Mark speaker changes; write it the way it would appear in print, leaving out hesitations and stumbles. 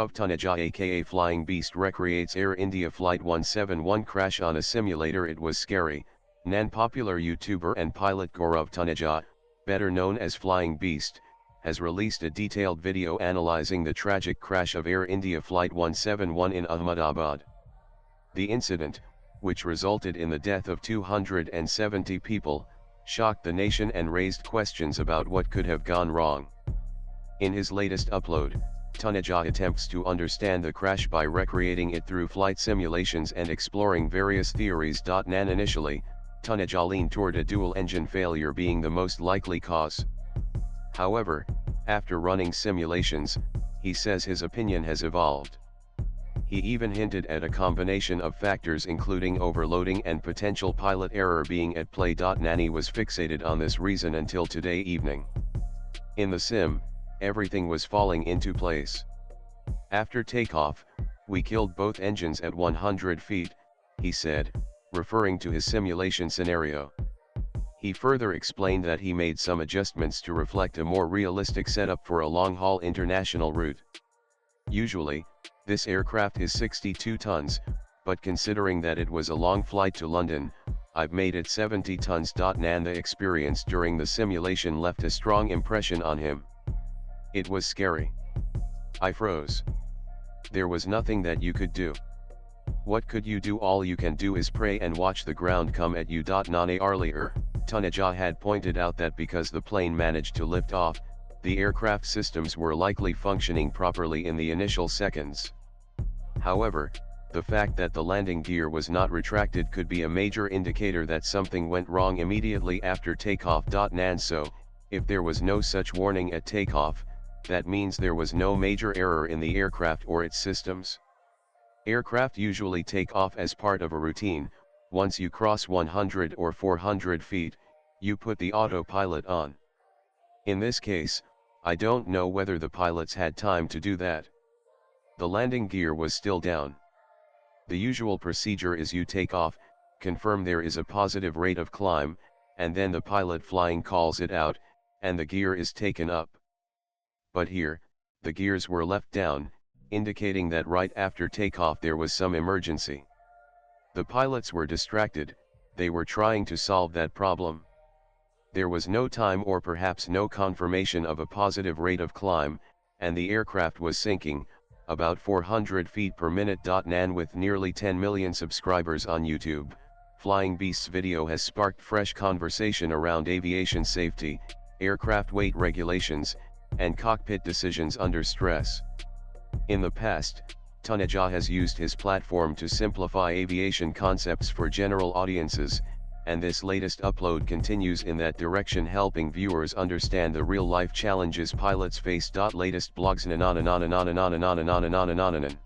Speaker 1: Gaurav Taneja aka Flying Beast recreates Air India Flight 171 crash on a simulator. It was scary. Popular YouTuber and pilot Gaurav Taneja, better known as Flying Beast, has released a detailed video analyzing the tragic crash of Air India Flight 171 in Ahmedabad. The incident, which resulted in the death of 270 people, shocked the nation and raised questions about what could have gone wrong. In his latest upload, Taneja attempts to understand the crash by recreating it through flight simulations and exploring various theories. Initially, Taneja leaned toward a dual-engine failure being the most likely cause. However, after running simulations, he says his opinion has evolved. He even hinted at a combination of factors including overloading and potential pilot error being at play. Nani was fixated on this reason until today evening. In the sim, everything was falling into place. After takeoff, we killed both engines at 100 feet, he said, referring to his simulation scenario. He further explained that he made some adjustments to reflect a more realistic setup for a long-haul international route. Usually, this aircraft is 62 tons, but considering that it was a long flight to London, I've made it 70 tons. The experience during the simulation left a strong impression on him. It was scary. I froze. There was nothing that you could do. What could you do? All you can do is pray and watch the ground come at you. Nane earlier, Taneja had pointed out that because the plane managed to lift off, the aircraft systems were likely functioning properly in the initial seconds. However, the fact that the landing gear was not retracted could be a major indicator that something went wrong immediately after takeoff. So, if there was no such warning at takeoff, that means there was no major error in the aircraft or its systems. Aircraft usually take off as part of a routine. Once you cross 100 or 400 feet, you put the autopilot on. In this case, I don't know whether the pilots had time to do that. The landing gear was still down. The usual procedure is you take off, confirm there is a positive rate of climb, and then the pilot flying calls it out, and the gear is taken up. But here, the gears were left down, indicating that right after takeoff there was some emergency. The pilots were distracted, they were trying to solve that problem. There was no time or perhaps no confirmation of a positive rate of climb, and the aircraft was sinking, about 400 feet per minute. Nan with nearly 10 million subscribers on YouTube, Flying Beast's video has sparked fresh conversation around aviation safety, aircraft weight regulations, and cockpit decisions under stress. In the past, Taneja has used his platform to simplify aviation concepts for general audiences, and this latest upload continues in that direction, helping viewers understand the real-life challenges pilots face. Latest blogs.